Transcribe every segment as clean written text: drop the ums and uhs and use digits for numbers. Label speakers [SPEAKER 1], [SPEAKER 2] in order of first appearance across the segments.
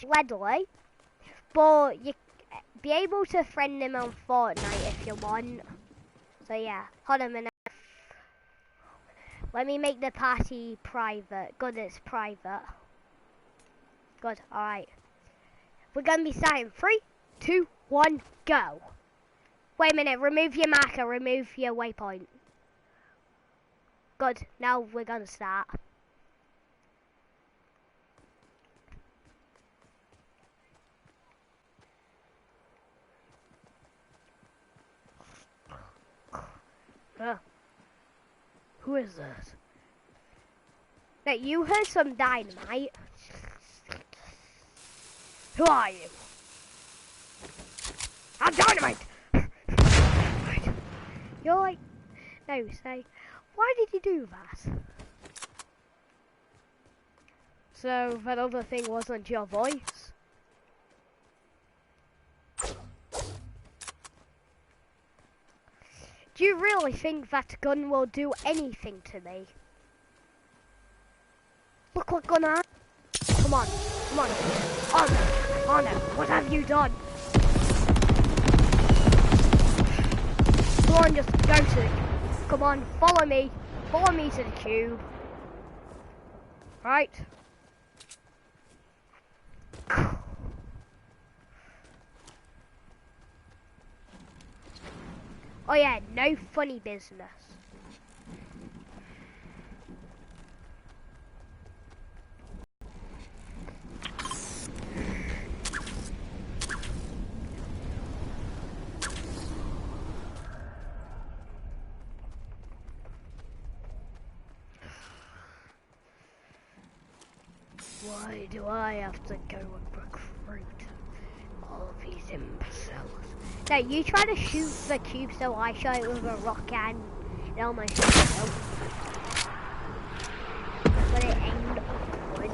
[SPEAKER 1] Ledley, but you be able to friend him on Fortnite if you want. So yeah, hold on a minute. Let me make the party private. Good, it's private. Good, alright. We're gonna be starting 3, 2, 1, go. Wait a minute, remove your marker, remove your waypoint. Good, now we're gonna start. Who is this? Now, you heard some dynamite. Who are you? I'm Dynamite! You're like... No, say... Why did you do that? So, that other thing wasn't your voice? Do you really think that gun will do anything to me? Look what gun I have. Come on, come on. Oh no, oh no, what have you done? Come on, just go to it. Come on, follow me to the cube. Right. Oh yeah, no funny business. Why do I have to go and recruit all these imbeciles? No, you try to shoot the cube, so I shot it with a rock and it almost hit. But it aimed upwards.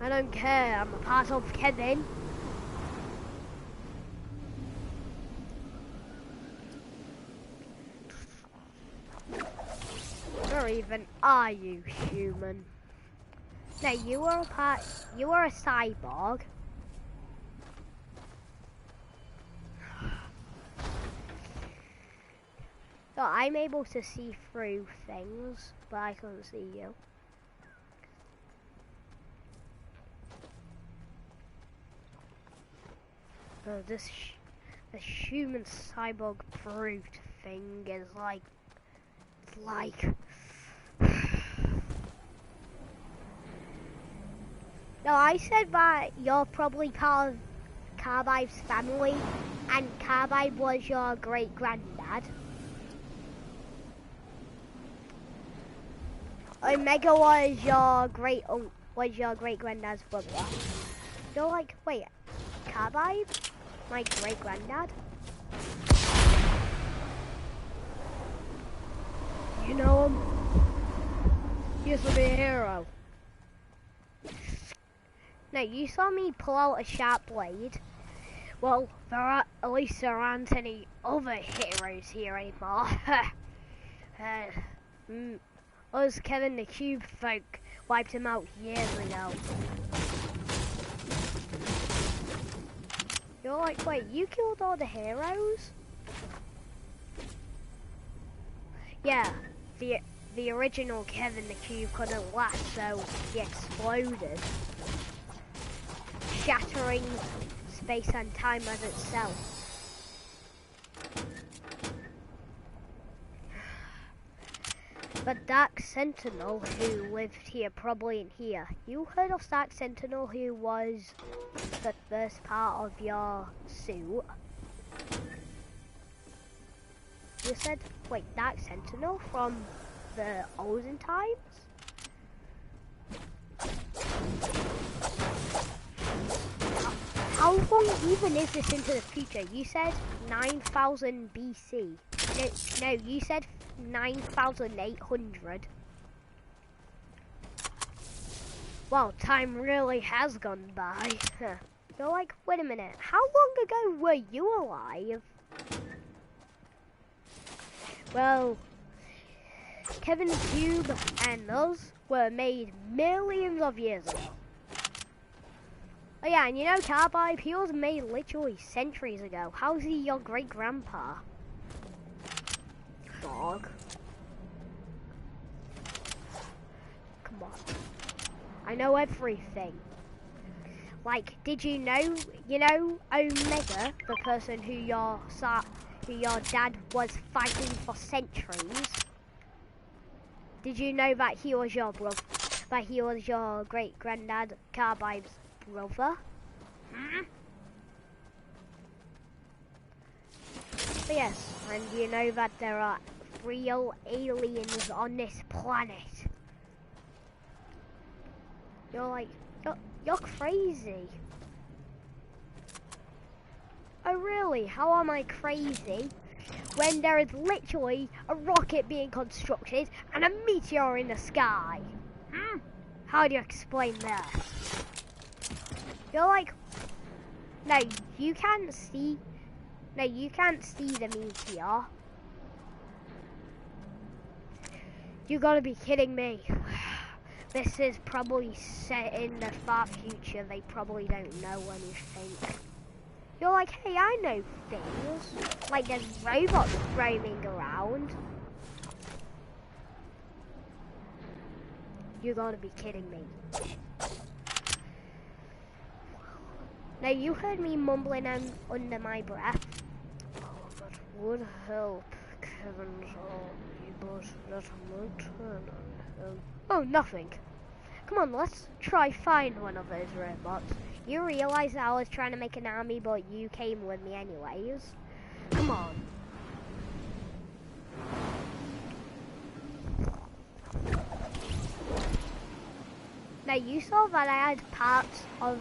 [SPEAKER 1] I don't care, I'm a part of Kevin. Or even are you human? No, you are a cyborg. So I'm able to see through things, but I can't see you. Oh, this human cyborg brute thing is like, No, I said that you're probably part of Carbide's family, and Carbide was your great-granddad. Omega was your great-granddad's brother. You're like, wait, Carbide? My great-granddad? You know him? He used to be a hero. No, you saw me pull out a sharp blade. Well, at least there aren't any other heroes here anymore. Us, Kevin the Cube folk, wiped him out years ago. You're like, wait, you killed all the heroes? Yeah, the original Kevin the Cube couldn't last, so he exploded, shattering space and time as itself. But Dark Sentinel, who lived here, probably in here. You heard of Dark Sentinel, who was the first part of your suit? You said, wait, Dark Sentinel from the olden times? How long even is this into the future? You said 9,000 BC. No, you said 9,800. Well, time really has gone by. You're like, wait a minute, how long ago were you alive? Well, Kevin the Cube and us were made millions of years ago. Oh yeah, and you know Carbide, he was made literally centuries ago. How's he your great-grandpa? Dog. Come on. I know everything. Like, did you know Omega, the person who your dad was fighting for centuries? Did you know that he was your brother? That he was your great-granddad Carbide's brother? But yes, and you know that there are real aliens on this planet. You're crazy. Oh really? How am I crazy? When there is literally a rocket being constructed and a meteor in the sky. How do you explain that? You're like, no, you can't see the meteor. You gotta be kidding me. This is probably set in the far future. They probably don't know anything. You're like, hey, I know things. Like there's robots roaming around. You gotta be kidding me. Now you heard me mumbling under my breath. Oh, that would help, Kevin's but that won't turn on him. Oh, nothing. Come on, let's try find one of those robots. You realize I was trying to make an army, but you came with me anyways. Come on. Now you saw that I had parts of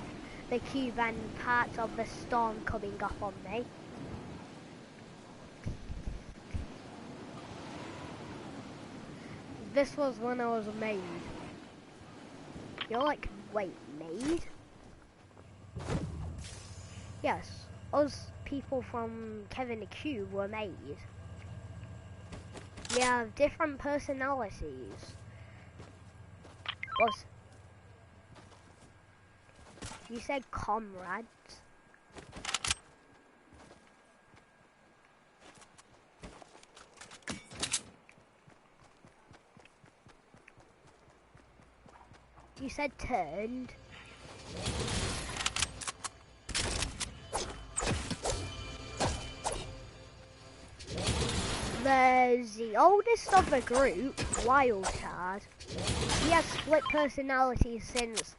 [SPEAKER 1] the cube and parts of the storm coming up on me. This was when I was made. You're like, wait, made? Yes, us people from Kevin the Cube were made. We have different personalities. Us. You said comrades. You said turned. There's the oldest of the group, Wildcard. He has split personalities since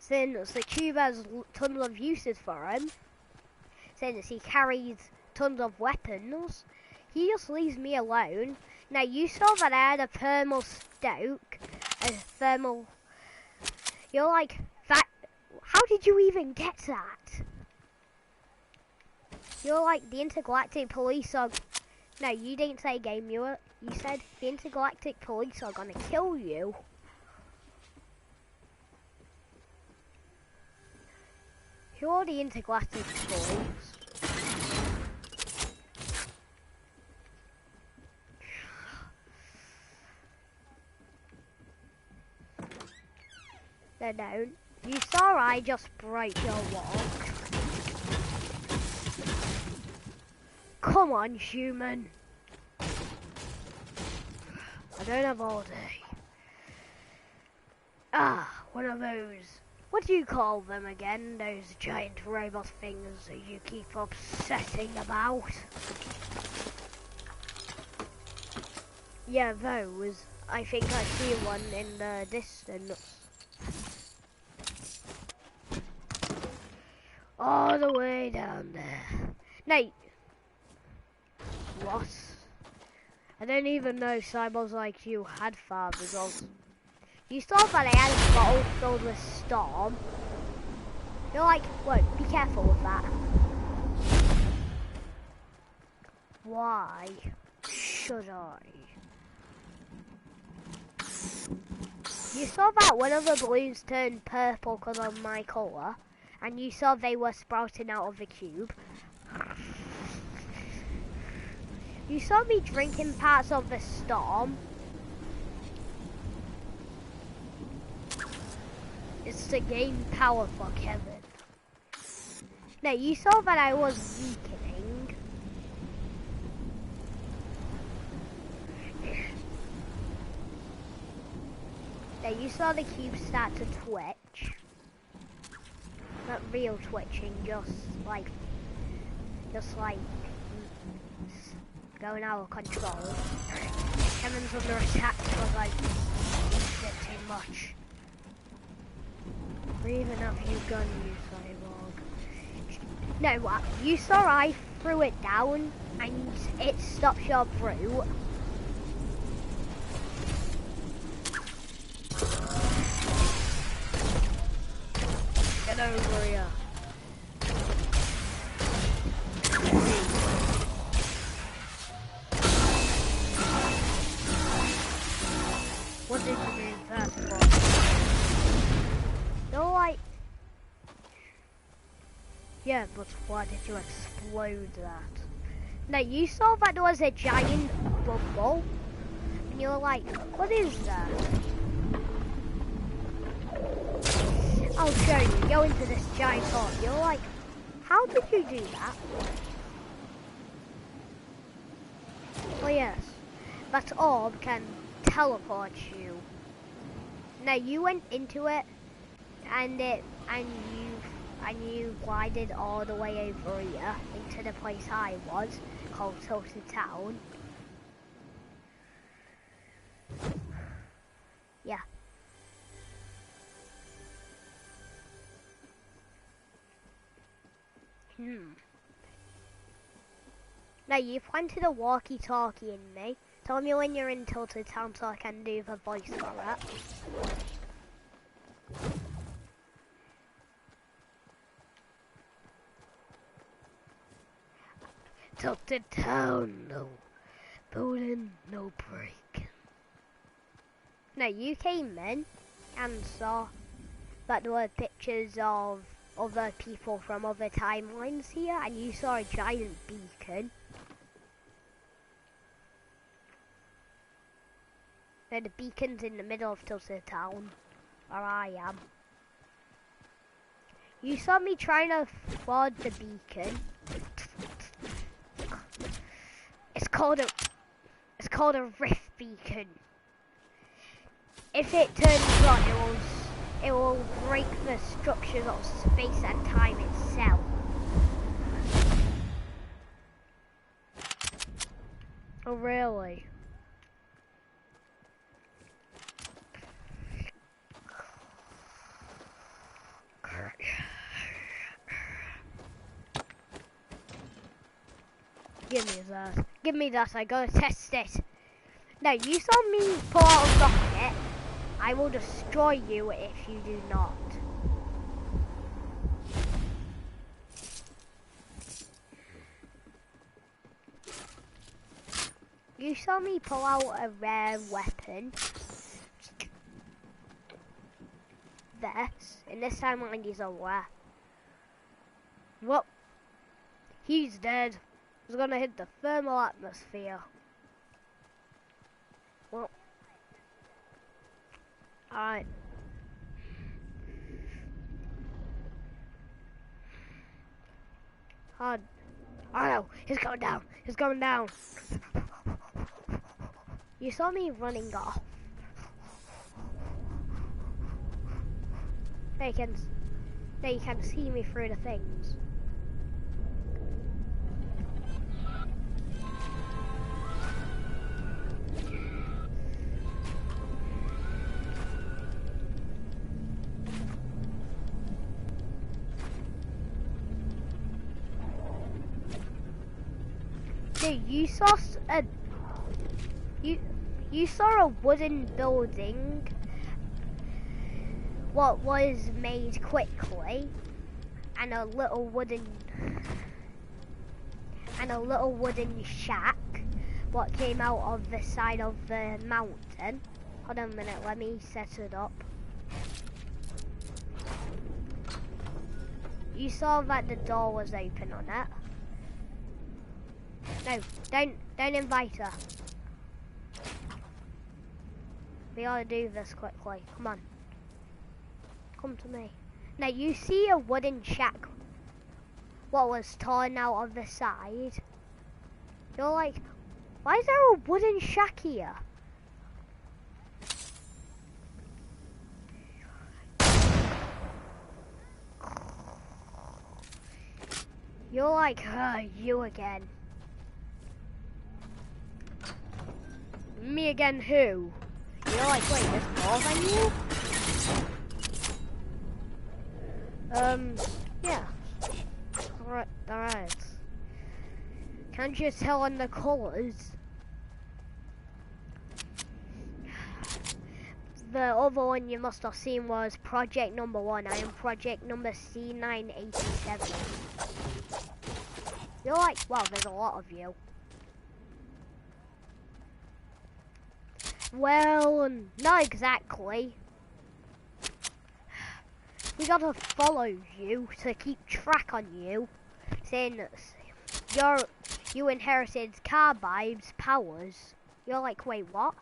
[SPEAKER 1] the cube has tons of uses for him. Since he carries tons of weapons, he just leaves me alone. Now you saw that I had a thermal stoke, a thermal. You're like that. How did you even get that? You're like the intergalactic police are. No, you didn't say game. You said the intergalactic police are gonna kill you. Who are the intergalactic police? They don't. You saw I just broke your wall. Come on, human. I don't have all day. Ah, one of those. What do you call them again? Those giant robot things that you keep obsessing about? Yeah, those. I think I see one in the distance. All the way down there. No. What? I don't even know cyborgs like you had fathers. You saw that I had a bottle filled with storm. You're like, whoa, be careful with that. Why should I? You saw that one of the balloons turned purple because of my colour, and you saw they were sprouting out of the cube. You saw me drinking parts of the storm. It's to gain power for Kevin. Now, you saw that I was weakening. Now, you saw the cube start to twitch. Not real twitching, just like going out of control. Kevin's under attack because I used it too much. Breathing up you gun, you cyborg. No, what? You saw I threw it down and it stops your brute. Get over here. What did you do that for? You're like... Yeah, but why did you explode that? Now, you saw that there was a giant bubble, and you were like, what is that? I'll show you. Go into this giant orb. You're like, how did you do that? Oh yes, that orb can teleport you. Now you went into it, and you glided all the way over here into the place I was, called Tilted Town. Yeah. Now you planted a walkie-talkie in me. Tell me when you're in Tilted Town so I can do the voice for it. Tilted Town, no building, no break. Now you came in and saw that there were pictures of other people from other timelines here, and you saw a giant beacon. Now the beacon's in the middle of Tilted Town, where I am. You saw me trying to flood the beacon. It's called a rift beacon. If it turns on, it will break the structures of space and time itself. Oh really? Give me that. Give me that. I gotta test it. Now, you saw me pull out a rocket. I will destroy you if you do not. You saw me pull out a rare weapon. This. And this time mine is a rare. Well, he's dead. He's gonna hit the thermal atmosphere. Well, alright. Hard. Oh no, he's going down. He's going down. You saw me running off. Now you can see me through the things. You saw you saw a wooden building. What was made quickly, and a little wooden shack. What came out of the side of the mountain. Hold on a minute. Let me set it up. You saw that the door was open on it. No, don't invite her. We gotta do this quickly. Come on. come to me. Now you see a wooden shack, what was torn out of the side. You're like, why is there a wooden shack here? You're like, you again. Me again who? You're like, wait, there's more than you? Yeah. Alright, alright. Can't you tell on the colours? The other one you must have seen was project number 1. I am project number C987. You're like, wow, there's a lot of you. Well, not exactly. We gotta follow you to keep track on you, saying you inherited Carbide's powers. You're like, wait, what?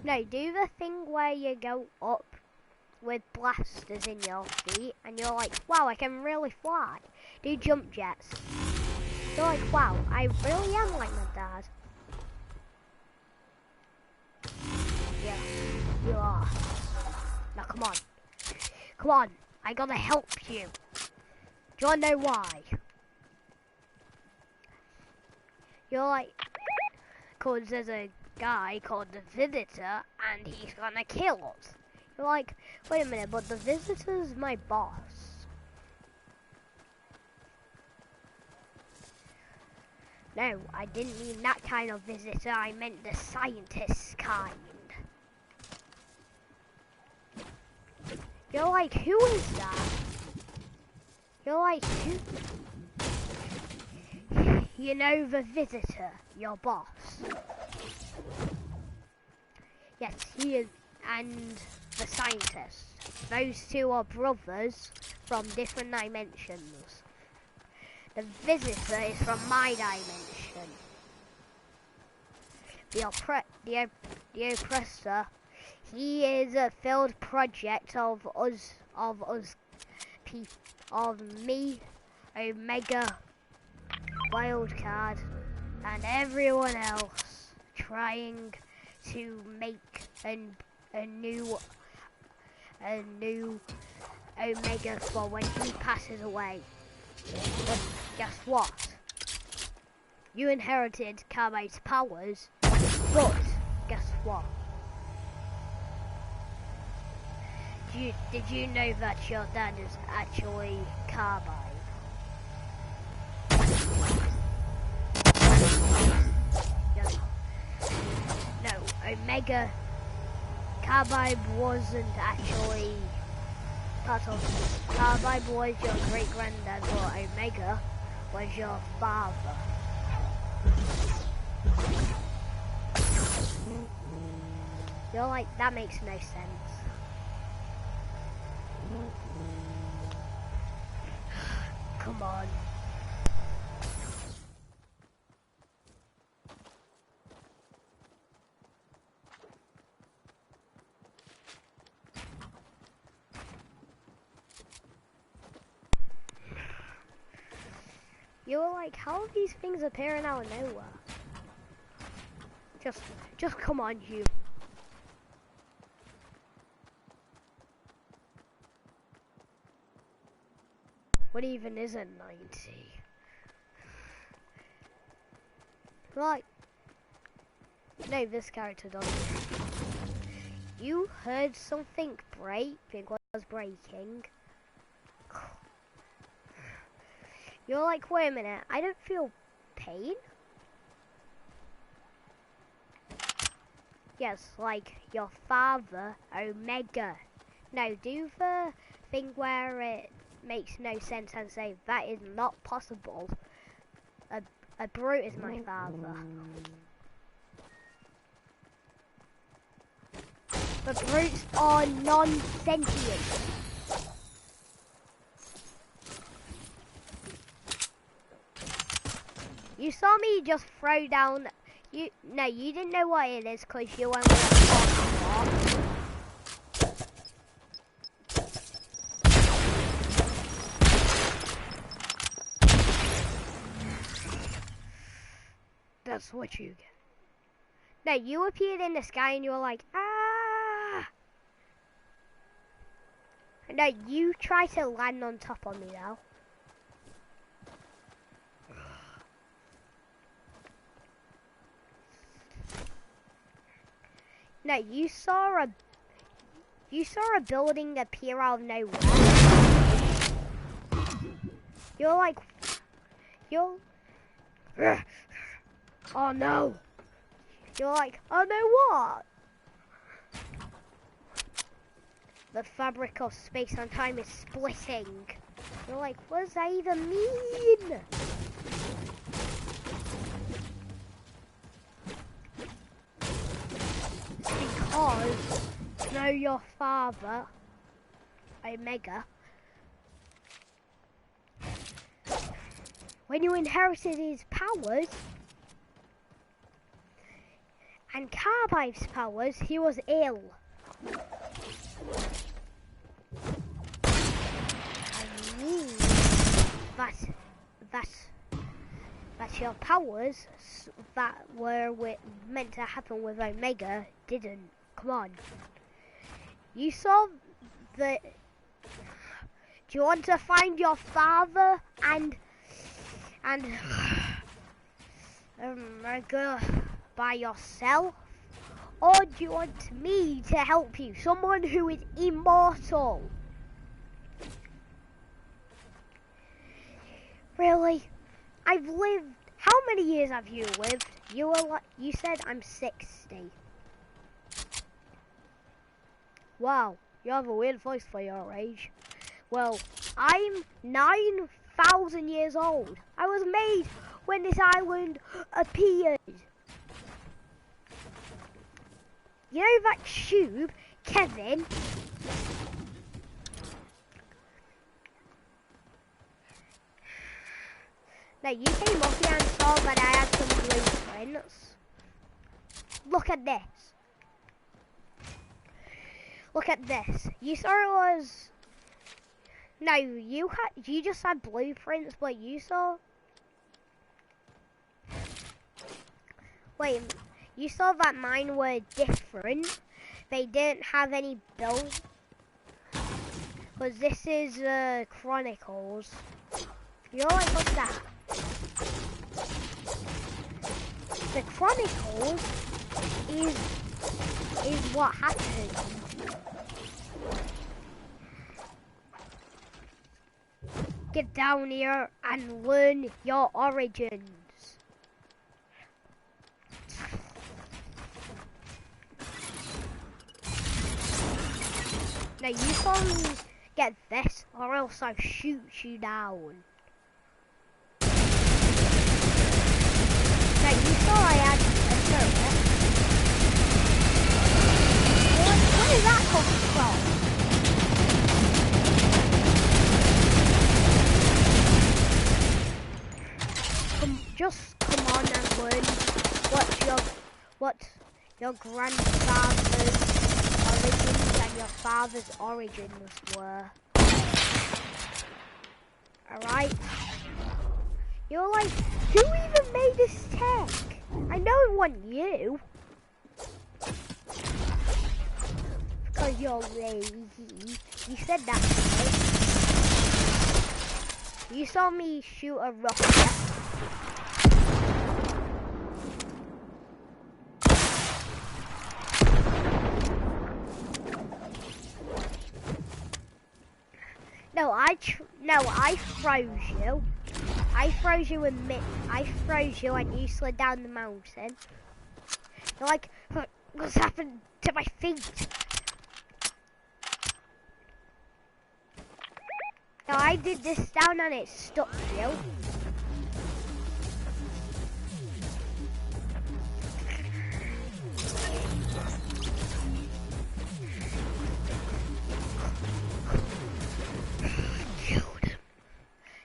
[SPEAKER 1] No, do the thing where you go up with blasters in your feet and you're like, wow, I can really fly. Do jump jets. You're like, wow, I really am like my dad. Yeah, you are. Now come on. Come on, I gotta help you. Do you wanna know why? You're like, cause there's a guy called the Visitor and he's gonna kill us. You're like, wait a minute, but the Visitor's my boss. No, I didn't mean that kind of visitor, I meant the scientist kind. You're like, who is that? You're like, who? You know the Visitor, your boss. Yes, he is, and the scientist. Those two are brothers from different dimensions. The Visitor is from my dimension. The Oppressor, he is a failed project of me, Omega, Wildcard, and everyone else trying to make a new Omega for when he passes away. But guess what? You inherited Carbide's powers, but guess what? Did you know that your dad is actually Carbide? No, Omega. Carbide wasn't actually part of. Carbide was your great granddad, but Omega was your father. You're like, that makes no sense. Come on. You were like, how are these things appearing out of nowhere? Just come on, you. What even is a 90? Right. No, this character doesn't. You heard something break? Think what was breaking? You're like, wait a minute, I don't feel pain? Yes, like your father, Omega. No, do the thing where it makes no sense and say, that is not possible. A brute is my father. But brutes are non-sentient. You saw me just throw down. No, you didn't know what it is because you only have. That's what you get. No, you appeared in the sky and you were like, ah. No, you try to land on top of me now. No, you saw a building appear out of nowhere. You're like, oh no. You're like, oh no, what? The fabric of space and time is splitting. You're like, what does that even mean? Because, know your father, Omega, when you inherited his powers, and Carbide's powers, he was ill. I mean that your powers that were meant to happen with Omega didn't. Come on. You saw the... Do you want to find your father and Omega by yourself? Or do you want me to help you? Someone who is immortal. Really? I've lived... How many years have you lived? You said I'm 60. Wow, you have a weird voice for your age. Well, I'm 9,000 years old. I was made when this island appeared. You know that tube, Kevin? Now you came up here and saw that I had some blueprints. Look at this. Look at this. You saw it was... No, you just had blueprints, but you saw... Wait, you saw that mine were different. They didn't have any build. Because this is Chronicles. You're like, what's that? The Chronicles is what happened. Get down here and learn your origins. Now you can't get this or else I'll shoot you down. Now you saw I had a turret. Where did that come from? Just come on and learn what your grandfather's origins and your father's origins were. Alright? You're like, who even made this tech? I know it wasn't you. Because you're lazy. You said that, right? You saw me shoot a rocket. No, I froze you. I froze you and you slid down the mountain. You're like, what's happened to my feet? No, I did this down and it stuck you.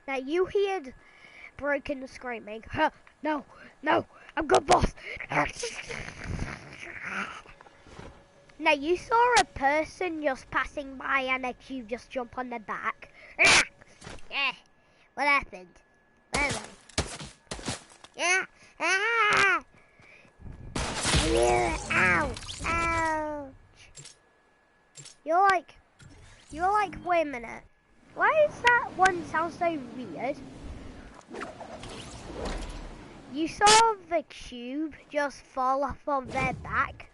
[SPEAKER 1] Now you heard broken screaming. No, no, I'm good, boss. Now you saw a person just passing by and a cube just jump on the back. Yeah. What happened? Yeah. Ah. Ow. Ouch. You're like, wait a minute. Why is that one sound so weird? You saw the cube just fall off of their back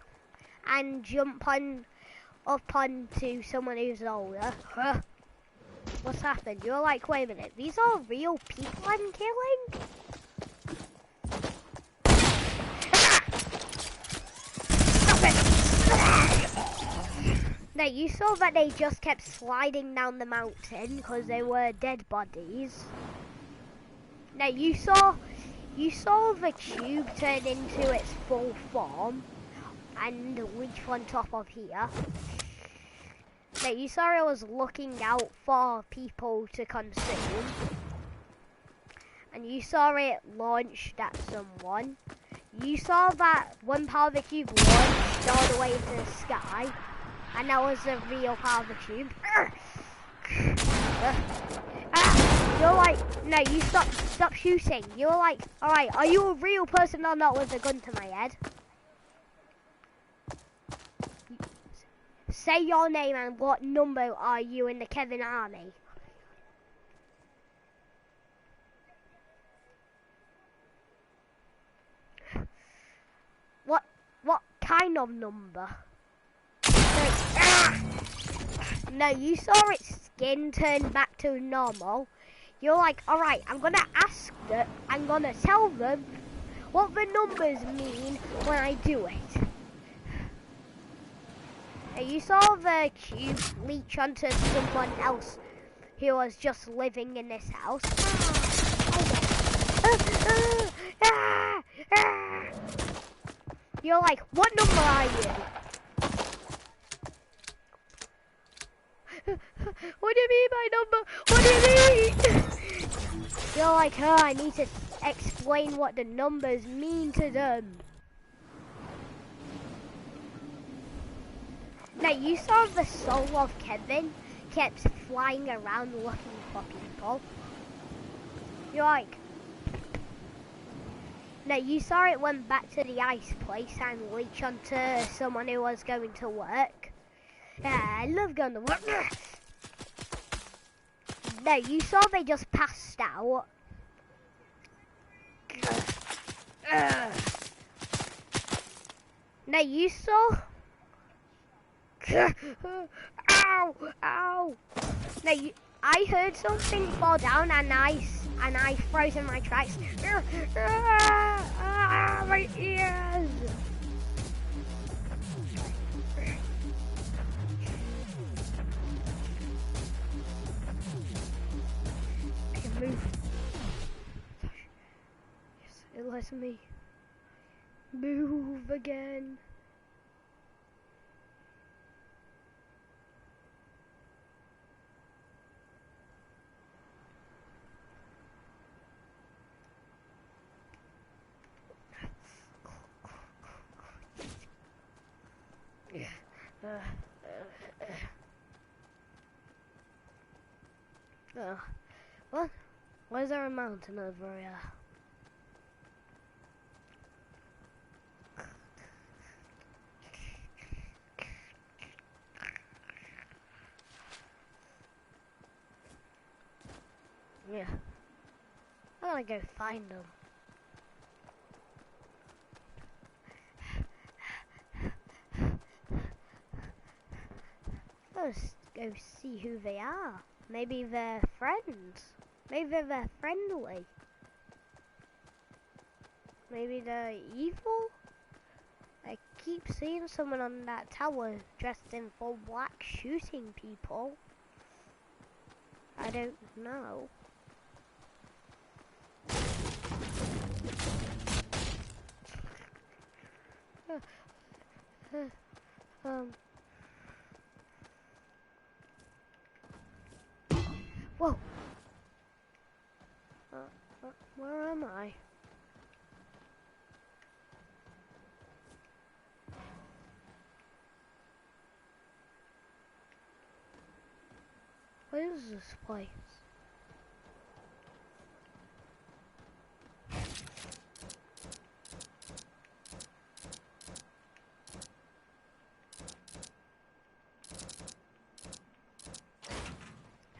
[SPEAKER 1] and jump up onto someone who's older. What's happened? You're like, wait a minute, these are real people I'm killing? Stop it! Now you saw that they just kept sliding down the mountain because they were dead bodies. Now you saw the cube turn into its full form and reach on top of here. Now you saw it was looking out for people to consume. And you saw it launched at someone. You saw that one part of the cube launched all the way into the sky. And that was the real part of the tube. You're like, no, you stop shooting. You're like, alright, are you a real person or not with a gun to my head? Say your name and what number are you in the Kevin army? What kind of number? No, you saw its skin turn back to normal. You're like, alright, I'm gonna ask them, I'm gonna tell them what the numbers mean when I do it. Now, you saw the cube leech onto someone else who was just living in this house. You're like, what number are you? What do you mean by number? What do you mean? You're like, oh, I need to explain what the numbers mean to them. Now, you saw the soul of Kevin kept flying around looking for people. You're like... Now, you saw it went back to the ice place and reach onto someone who was going to work. Yeah, I love going to work. No, you saw they just passed out. No, you saw... Ow! Ow! No, I heard something fall down and I froze in my tracks. My ears! Move. Yes, it lets me move again. What? Why is there a mountain over here? Yeah. I'm gonna go find them. Let's go see who they are. Maybe they're friends. Maybe they're friendly. Maybe they're evil? I keep seeing someone on that tower dressed in full black shooting people. I don't know. Whoa. am I? What is this place?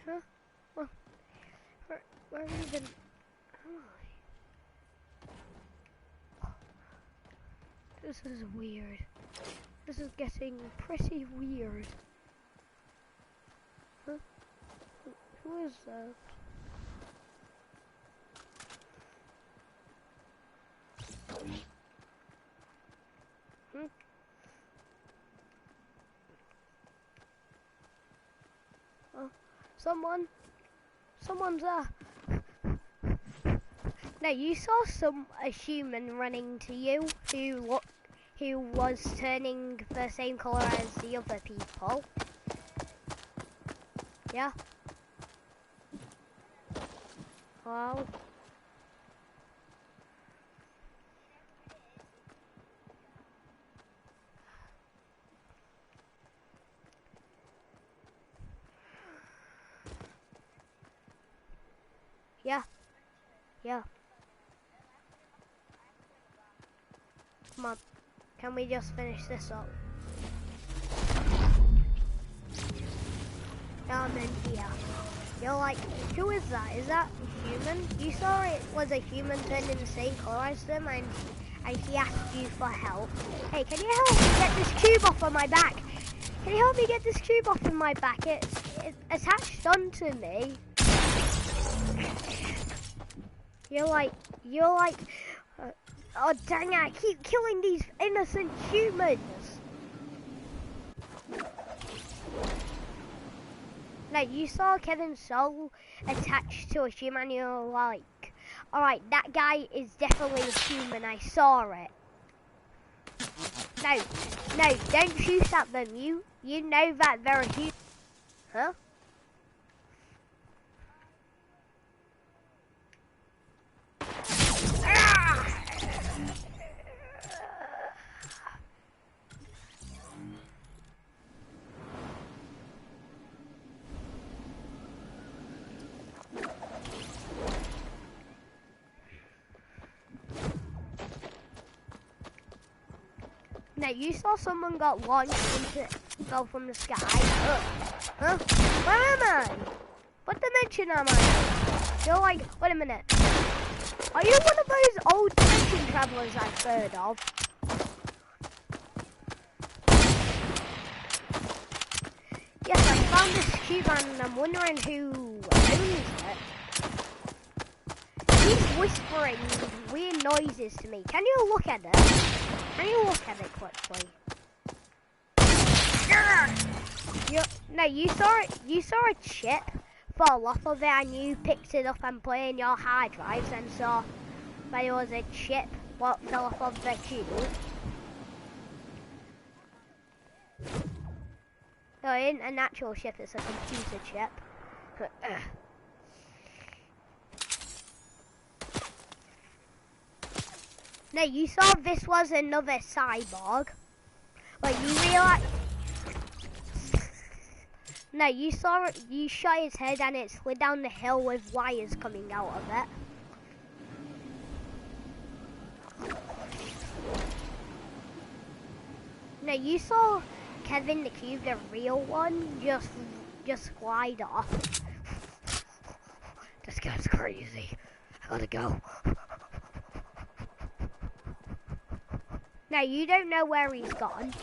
[SPEAKER 1] Huh? Well, where even am I? This is weird. This is getting pretty weird. Huh? Who is that? Hmm? Oh, someone's there. Now you saw a human running to you who was turning the same color as the other people. Yeah. Wow. Yeah. Yeah. Come on. Can we just finish this up? Now I'm in here. You're like, who is that? Is that a human? You saw it was a human turned in the same color as them and he asked you for help. Hey, can you help me get this cube off of my back? Can you help me get this cube off of my back? It's attached onto me. You're like, oh dang it, I keep killing these innocent humans. No, you saw Kevin's soul attached to a human, you're like, alright, that guy is definitely a human, I saw it. No, don't shoot at them, you know that they're a human. Huh? No, you saw someone got launched fell from the sky. Huh? Where am I? What dimension am I? You're like, wait a minute. Are you one of those old dimension travelers I've heard of? Yes, I found this cube and I'm wondering who owns it. He's whispering weird noises to me. Can you look at it? Can you look at it quickly? No, you saw it. You saw a chip fall off of it, and you picked it up and put it in your hard drives, and saw there was a chip what fell off of the cube. No, it isn't an actual chip. It's a computer chip. No, you saw this was another cyborg. Like, you realize... No, you saw it, you shot his head and it slid down the hill with wires coming out of it. No, you saw Kevin the Cube, the real one, just glide off. This guy's crazy. I gotta go. Now, you don't know where he's gone.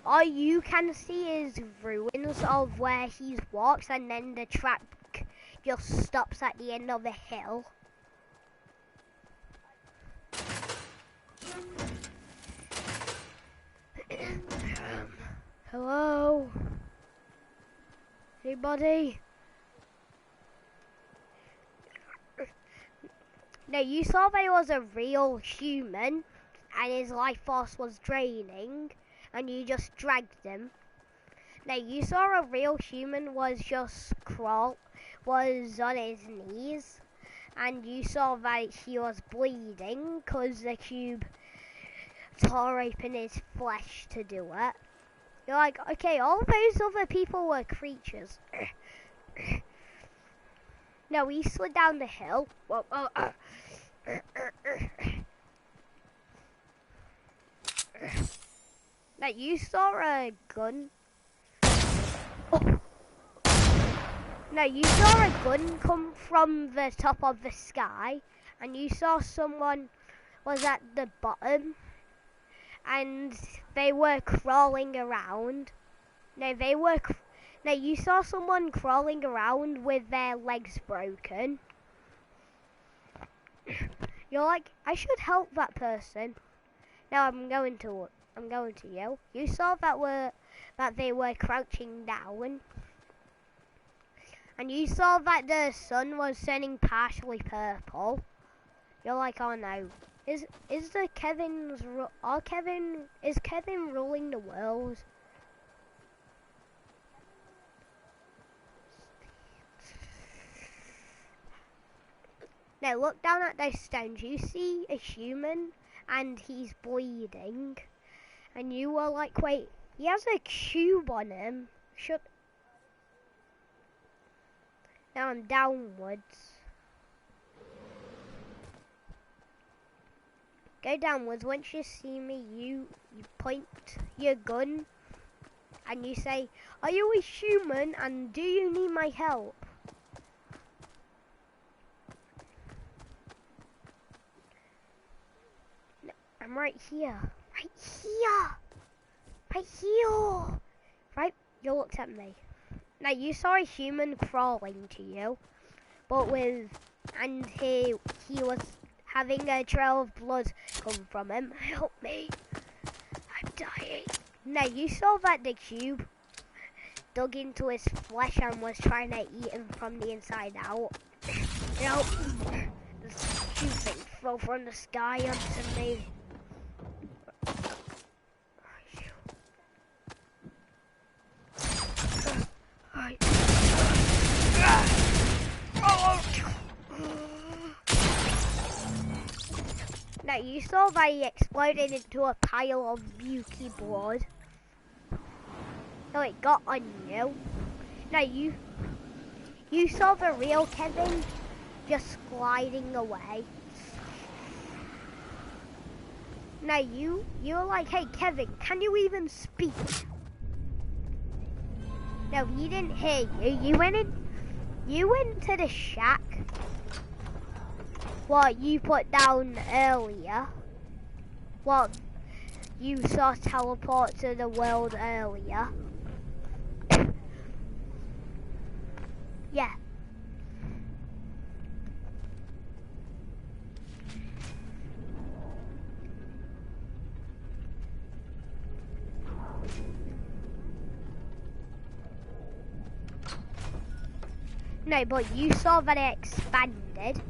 [SPEAKER 1] All you can see is ruins of where he walks, and then the track just stops at the end of the hill. Hello? Anybody? No, you saw there was a real human and his life force was draining and you just dragged him. Now you saw a real human was was on his knees, and you saw that he was bleeding because the cube tore open his flesh to do it. You're like, okay, all those other people were creatures. No, he slid down the hill. Now you saw a gun. Oh. Now you saw a gun come from the top of the sky, and you saw someone was at the bottom, and they were crawling around. Now you saw someone crawling around with their legs broken. You're like, I should help that person. Now I'm going to you. You saw that they were crouching down. And you saw that the sun was turning partially purple. You're like, oh no. Is Kevin ruling the world? Now look down at those stones. You see a human and he's bleeding. And you were like, wait, he has a cube on him. Now I'm downwards. Go downwards. Once you see me, you point your gun and you say, are you a human and do you need my help? No, I'm right here. Right here. Right here. Right, you looked at me. Now you saw a human crawling to you, and he was having a trail of blood come from him. Help me, I'm dying. Now you saw that the cube dug into his flesh and was trying to eat him from the inside out. You know, this cube thing fell from the sky onto me. Now you saw that he exploded into a pile of milky blood. So it got on you. Now you saw the real Kevin just gliding away. Now you were like, hey Kevin, can you even speak? No, he didn't hear you. You went to the shack. What you put down earlier. What you saw teleport to the world earlier. Yeah. No, but you saw that it expanded.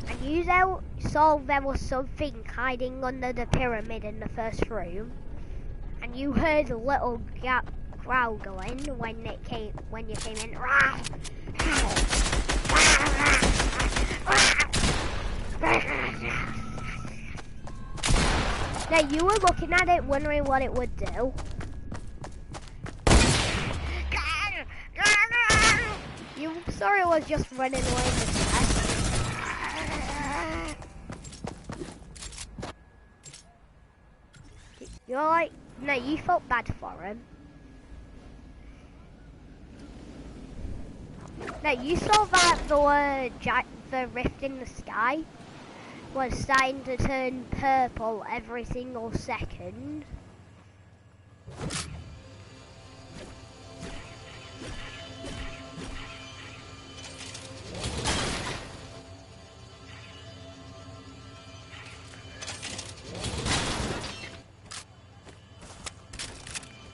[SPEAKER 1] And you saw there was something hiding under the pyramid in the first room. And you heard a little growl going when you came in. Now you were looking at it, wondering what it would do. You saw it was just running away in the chest. You're like, no, you felt bad for him. Now you saw that the rift in the sky was starting to turn purple every single second.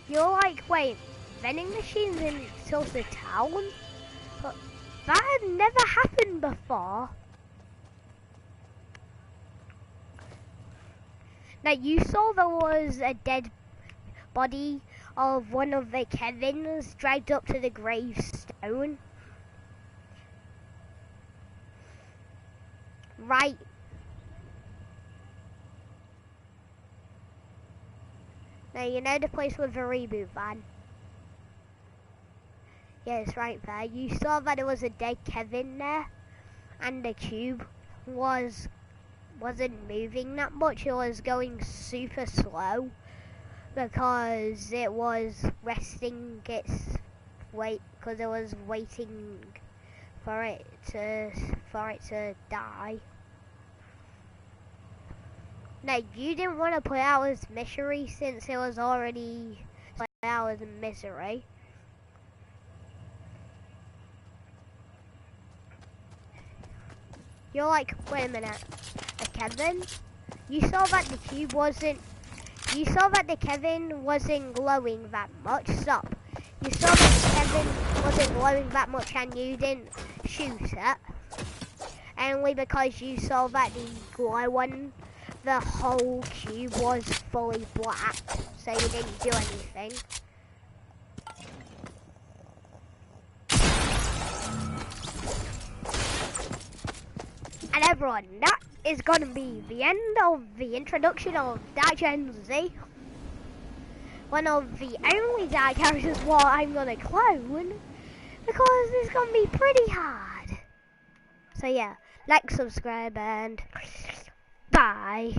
[SPEAKER 1] You're like, wait, vending machines in Tulsa Town? But That had never happened before. Now you saw there was a dead body of one of the Kevins dragged up to the gravestone. Right. Now you know the place with the reboot van? Yes, right there. You saw that there was a dead Kevin there, and the cube wasn't moving that much. It was going super slow because it was resting its wait because it was waiting for it to die. No, you didn't want to put out as misery since it was already put out as misery. You're like, wait a minute, a Kevin? You saw that the cube wasn't, you saw that the Kevin wasn't glowing that much, stop. You saw that the Kevin wasn't glowing that much and you didn't shoot it. Only because you saw that the glow one, the whole cube was fully black, so you didn't do anything. And everyone, that is going to be the end of the introduction of Dark Gen Z. One of the only dark characters what I'm going to clone, because it's going to be pretty hard. So yeah, like, subscribe, and bye.